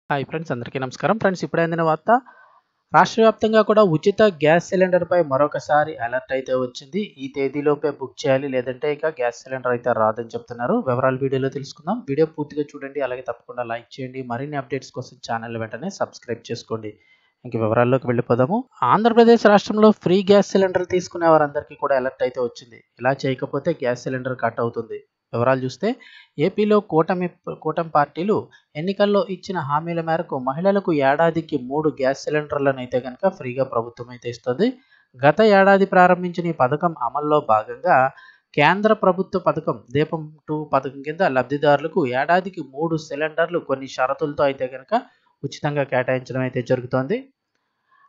Hi friends, అందరికీ నమస్కారం. Friends, ఇప్పుడే అందిన వార్త. రాష్ట్ర వ్యాప్తంగా కూడా ఉచిత గ్యాస్ సిలిండర్పై మరొకసారి అలర్ట్ అయితే వచ్చింది. ఈ తేదీలోపే బుక్ చేయాలి, లేదంటే ఇక గ్యాస్ సిలిండర్ అయితే రాదని చెప్తున్నారు. వివరాలు వీడియోలో తెలుసుకుందాం. వీడియో పూర్తిగా చూడండి, అలాగే తప్పకుండా లైక్ చేయండి. మరిన్ని అప్డేట్స్ కోసం ఛానల్ వెంటనే సబ్స్క్రైబ్ చేసుకోండి. ఇంక వివరాల్లోకి వెళ్ళిపోదాము. ఆంధ్రప్రదేశ్ రాష్ట్రంలో ఫ్రీ గ్యాస్ సిలిండర్ తీసుకునే వారందరికీ కూడా అలర్ట్ అయితే వచ్చింది. ఇలా చేయకపోతే గ్యాస్ సిలిండర్ కట్ అవుతుంది. వివరాలు చూస్తే, ఏపీలో కూటమి పార్టీలు ఎన్నికల్లో ఇచ్చిన హామీల మేరకు మహిళలకు ఏడాదికి 3 గ్యాస్ సిలిండర్లను అయితే కనుక ఫ్రీగా ప్రభుత్వం అయితే ఇస్తుంది. గత ఏడాది ప్రారంభించిన ఈ పథకం అమల్లో భాగంగా కేంద్ర ప్రభుత్వ పథకం దీపం 2 పథకం కింద లబ్ధిదారులకు ఏడాదికి 3 సిలిండర్లు కొన్ని షరతులతో అయితే కనుక ఉచితంగా కేటాయించడం అయితే జరుగుతోంది.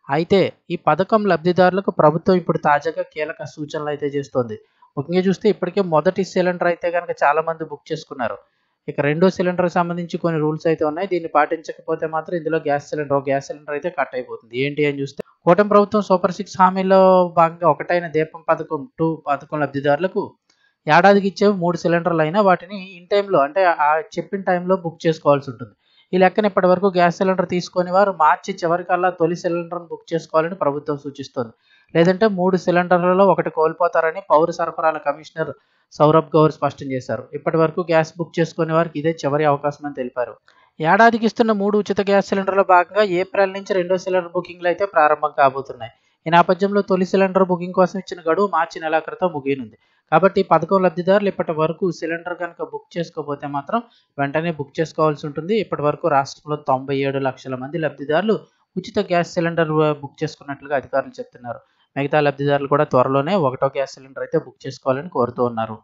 అయితే ఈ పథకం లబ్ధిదారులకు ప్రభుత్వం ఇప్పుడు తాజాగా కీలక సూచనలు అయితే చేస్తోంది. ముఖ్యంగా చూస్తే ఇప్పటికే మొదటి సిలిండర్ అయితే కనుక చాలామంది బుక్ చేసుకున్నారు. ఇక రెండో సిలిండర్‌కి సంబంధించి కొన్ని రూల్స్ అయితే ఉన్నాయి. దీన్ని పాటించకపోతే మాత్రం ఇందులో గ్యాస్ సిలిండర్ అయితే కట్ అయిపోతుంది. ఏంటి అని చూస్తే, కూటమి ప్రభుత్వం సూపర్ 6 హామీలో భాగంగా ఒకటైన దీపం పథకం 2 పథకం లబ్ధిదారులకు ఏడాదికి ఇచ్చేవి 3 సిలిండర్లు అయినా వాటిని ఇన్ టైమ్‌లో, అంటే చెప్పిన టైంలో బుక్ చేసుకోవాల్సి ఉంటుంది. ఈ లెక్కన ఇప్పటివరకు గ్యాస్ సిలిండర్ తీసుకొని వారు మార్చి చివరికల్లా తొలి సిలిండర్‌ను బుక్ చేసుకోవాలని ప్రభుత్వం సూచిస్తోంది. లేదంటే 3 సిలిండర్లలో ఒకటి కోల్పోతారని పౌర సరఫరాల కమిషనర్ సౌరభ్ గౌర్ స్పష్టం చేశారు. ఇప్పటివరకు గ్యాస్ బుక్ చేసుకునే వారికి ఇదే చివరి అవకాశం అని తెలిపారు. ఏడాదికి ఇస్తున్న 3 ఉచిత గ్యాస్ సిలిండర్‌లో భాగంగా ఏప్రిల్ నుంచి రెండో సిలిండర్ బుకింగ్‌లు అయితే ప్రారంభం కాబోతున్నాయి. ఈ నేపథ్యంలో తొలి సిలిండర్ బుకింగ్ కోసం ఇచ్చిన గడువు మార్చి నెలాఖరుతో ముగియనుంది. కాబట్టి ఈ పథకం లబ్ధిదారులు ఇప్పటి వరకు సిలిండర్ కనుక బుక్ చేసుకోకపోతే మాత్రం వెంటనే బుక్ చేసుకోవాల్సి ఉంటుంది. ఇప్పటి వరకు రాష్ట్రంలో 97 లక్షల మంది లబ్ధిదారులు ఉచిత గ్యాస్ సిలిండర్ బుక్ చేసుకున్నట్లుగా అధికారులు చెప్తున్నారు. మిగతా లబ్ధిదారులు కూడా త్వరలోనే ఒకటో గ్యాస్ సిలిండర్ అయితే బుక్ చేసుకోవాలని కోరుతూ ఉన్నారు.